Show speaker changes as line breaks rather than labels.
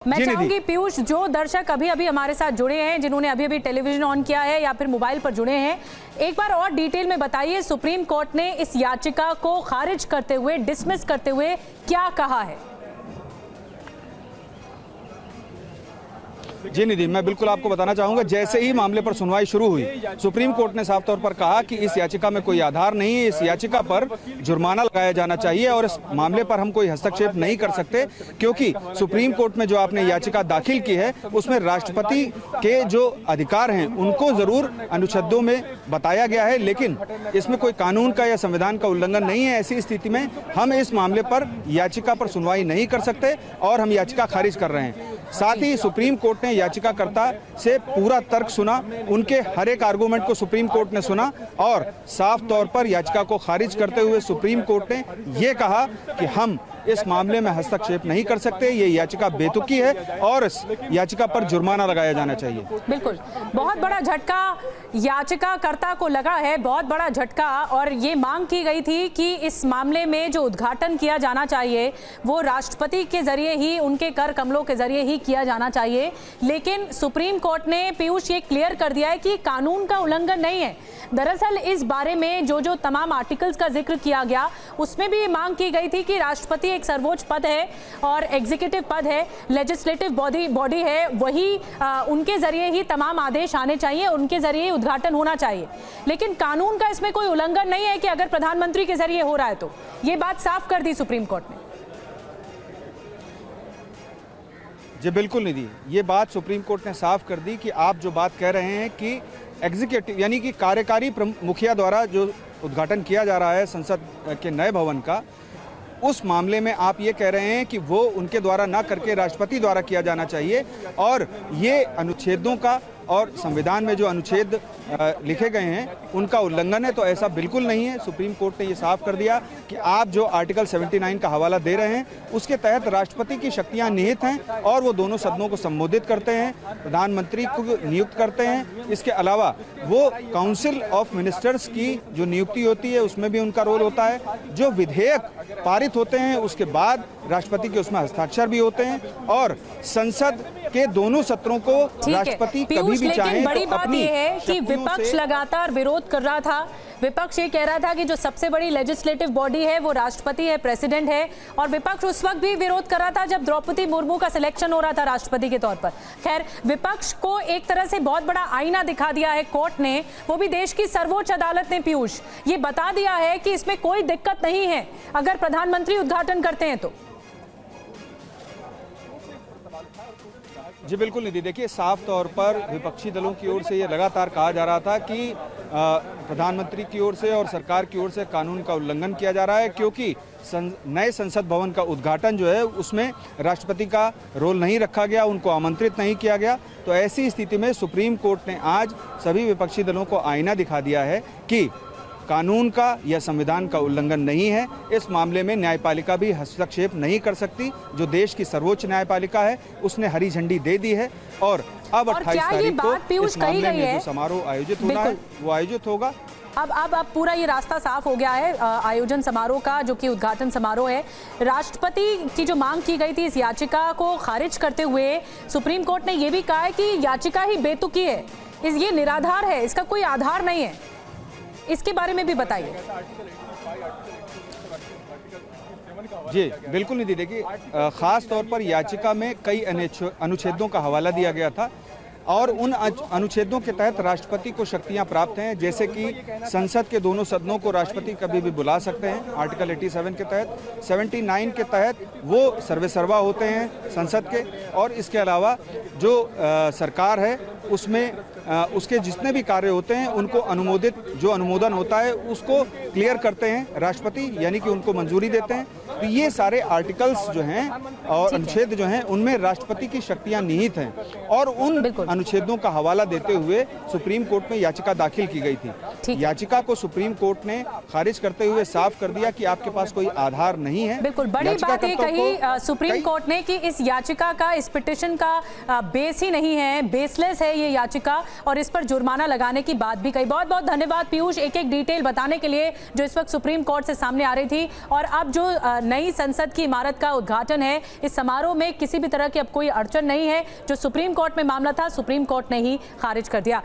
मैं चाहूंगी पीयूष, जो दर्शक अभी अभी हमारे साथ जुड़े हैं, जिन्होंने अभी अभी टेलीविजन ऑन किया है या फिर मोबाइल पर जुड़े हैं, एक बार और डिटेल में बताइए सुप्रीम कोर्ट ने इस याचिका को खारिज करते हुए, डिसमिस करते हुए क्या कहा है।
जी निधि, मैं बिल्कुल आपको बताना चाहूंगा, जैसे ही मामले पर सुनवाई शुरू हुई, सुप्रीम कोर्ट ने साफ तौर पर कहा कि इस याचिका में कोई आधार नहीं है, इस याचिका पर जुर्माना लगाया जाना चाहिए और इस मामले पर हम कोई हस्तक्षेप नहीं कर सकते, क्योंकि सुप्रीम कोर्ट में जो आपने याचिका दाखिल की है उसमें राष्ट्रपति के जो अधिकार हैं उनको जरूर अनुच्छेदों में बताया गया है, लेकिन इसमें कोई कानून का या संविधान का उल्लंघन नहीं है। ऐसी स्थिति में हम इस मामले पर याचिका पर सुनवाई नहीं कर सकते और हम याचिका खारिज कर रहे हैं। साथ ही सुप्रीम कोर्ट ने याचिकाकर्ता से पूरा तर्क सुना, उनके हर एक आर्गूमेंट को सुप्रीम कोर्ट ने सुना और साफ तौर पर याचिका को खारिज करते हुए सुप्रीम कोर्ट ने ये कहा कि हम इस मामले में हस्तक्षेप नहीं कर सकते, ये याचिका बेतुकी है और इस याचिका पर जुर्माना लगाया जाना चाहिए।
बिल्कुल, बहुत बड़ा झटका याचिकाकर्ता को लगा है, बहुत बड़ा झटका, और ये मांग की गई थी कि इस मामले में जो उद्घाटन किया जाना चाहिए वो राष्ट्रपति के जरिए ही, उनके कर कमलों के जरिए ही किया जाना चाहिए, लेकिन सुप्रीम कोर्ट ने पीयूष ये क्लियर कर दिया है कि कानून का उल्लंघन नहीं है। दरअसल इस बारे में जो तमाम आर्टिकल्स का जिक्र किया गया उसमें भी ये मांग की गई थी कि राष्ट्रपति एक सर्वोच्च पद है और एग्जीक्यूटिव पद है, लेजिस्लेटिव बॉडी है, वही उनके जरिए ही तमाम आदेश आने चाहिए, उनके जरिए ही उद्घाटन होना चाहिए, लेकिन कानून का इसमें कोई उल्लंघन नहीं है कि अगर प्रधानमंत्री के जरिए हो रहा है तो। ये बात साफ कर दी सुप्रीम कोर्ट ने।
जी बिल्कुल निधि, ये बात सुप्रीम कोर्ट ने साफ कर दी कि आप जो बात कह रहे हैं कि एग्जीक्यूटिव यानी कि कार्यकारी मुखिया द्वारा जो उद्घाटन किया जा रहा है संसद के नए भवन का, उस मामले में आप ये कह रहे हैं कि वो उनके द्वारा ना करके राष्ट्रपति द्वारा किया जाना चाहिए और ये अनुच्छेदों का और संविधान में जो अनुच्छेद लिखे गए हैं उनका उल्लंघन है। तो ऐसा बिल्कुल नहीं है। सुप्रीम कोर्ट ने ये साफ कर दिया कि आप जो आर्टिकल 79 का हवाला दे रहे हैं उसके तहत राष्ट्रपति की शक्तियां निहित हैं और वो दोनों सदनों को संबोधित करते हैं, प्रधानमंत्री को नियुक्त करते हैं। इसके अलावा वो काउंसिल ऑफ मिनिस्टर्स की जो नियुक्ति होती है उसमें भी उनका रोल होता है। जो विधेयक पारित होते हैं उसके बाद राष्ट्रपति के उसमें हस्ताक्षर भी होते हैं और संसद के दोनों सत्रों को राष्ट्रपति कभी भी चाहे।
बड़ी बात यह है कि विपक्ष लगातार विरोध कर रहा था। विपक्ष ये कह रहा था कि जो सबसे बड़ी लेजिस्लेटिव बॉडी है वो राष्ट्रपति है, प्रेसिडेंट है, और विपक्ष उस वक्त भी विरोध कर रहा था जब द्रौपदी मुर्मू का सिलेक्शन हो रहा था राष्ट्रपति के तौर पर। खैर, विपक्ष को एक तरह से बहुत बड़ा आईना दिखा दिया है कोर्ट ने, वो भी देश की सर्वोच्च अदालत ने पीयूष, ये बता दिया है कि इसमें कोई दिक्कत नहीं है अगर प्रधानमंत्री उद्घाटन करते हैं तो।
जी बिल्कुल निधि, देखिए साफ तौर पर विपक्षी दलों की ओर से ये लगातार कहा जा रहा था कि प्रधानमंत्री की ओर से और सरकार की ओर से कानून का उल्लंघन किया जा रहा है, क्योंकि नए संसद भवन का उद्घाटन जो है उसमें राष्ट्रपति का रोल नहीं रखा गया, उनको आमंत्रित नहीं किया गया। तो ऐसी स्थिति में सुप्रीम कोर्ट ने आज सभी विपक्षी दलों को आईना दिखा दिया है कि कानून का या संविधान का उल्लंघन नहीं है। इस मामले में न्यायपालिका भी हस्तक्षेप नहीं कर सकती। जो देश की सर्वोच्च न्यायपालिका है उसने हरी झंडी दे दी है और अब 28 तारीख को इस मामले में जो समारोह आयोजित होना है वो आयोजित होगा।
अब पूरा ये रास्ता साफ हो गया है आयोजन समारोह का, जो कि उद्घाटन समारोह है। राष्ट्रपति की जो मांग की गई थी इस याचिका को खारिज करते हुए सुप्रीम कोर्ट ने ये भी कहा है कि याचिका ही बेतुकी है, ये निराधार है, इसका कोई आधार नहीं है। इसके बारे में भी बताइए।
जी बिल्कुल निधि, देखिए खास तौर पर याचिका में कई अनुच्छेदों का हवाला दिया गया था और उन अनुच्छेदों के तहत राष्ट्रपति को शक्तियां प्राप्त हैं, जैसे कि संसद के दोनों सदनों को राष्ट्रपति कभी भी बुला सकते हैं आर्टिकल 87 के तहत, 79 के तहत वो सर्वेसर्वा होते हैं संसद के, और इसके अलावा जो सरकार है उसमें उसके जितने भी कार्य होते हैं उनको अनुमोदन होता है उसको क्लियर करते हैं राष्ट्रपति, यानी कि उनको मंजूरी देते हैं। तो ये सारे आर्टिकल्स जो हैं और अनुच्छेद जो हैं उनमें राष्ट्रपति की शक्तियां निहित हैं और उन अनुच्छेदों का हवाला देते हुए सुप्रीम कोर्ट में याचिका दाखिल की गई थी। याचिका को सुप्रीम कोर्ट ने खारिज करते हुए साफ कर दिया कि आपके पास कोई आधार नहीं है।
बिल्कुल, बड़ी बात ये कही सुप्रीम कोर्ट ने कि इस याचिका का, इस पिटीशन का बेस ही नहीं है, बेसलेस है, है ये याचिका और इस पर जुर्माना लगाने की बात भी कही। बहुत बहुत धन्यवाद पीयूष, एक एक डिटेल बताने के लिए जो इस वक्त सुप्रीम कोर्ट से सामने आ रही थी। और अब जो नई संसद की इमारत का उद्घाटन है, इस समारोह में किसी भी तरह की अब कोई अड़चन नहीं है। जो सुप्रीम कोर्ट में मामला था, सुप्रीम कोर्ट ने ही खारिज कर दिया।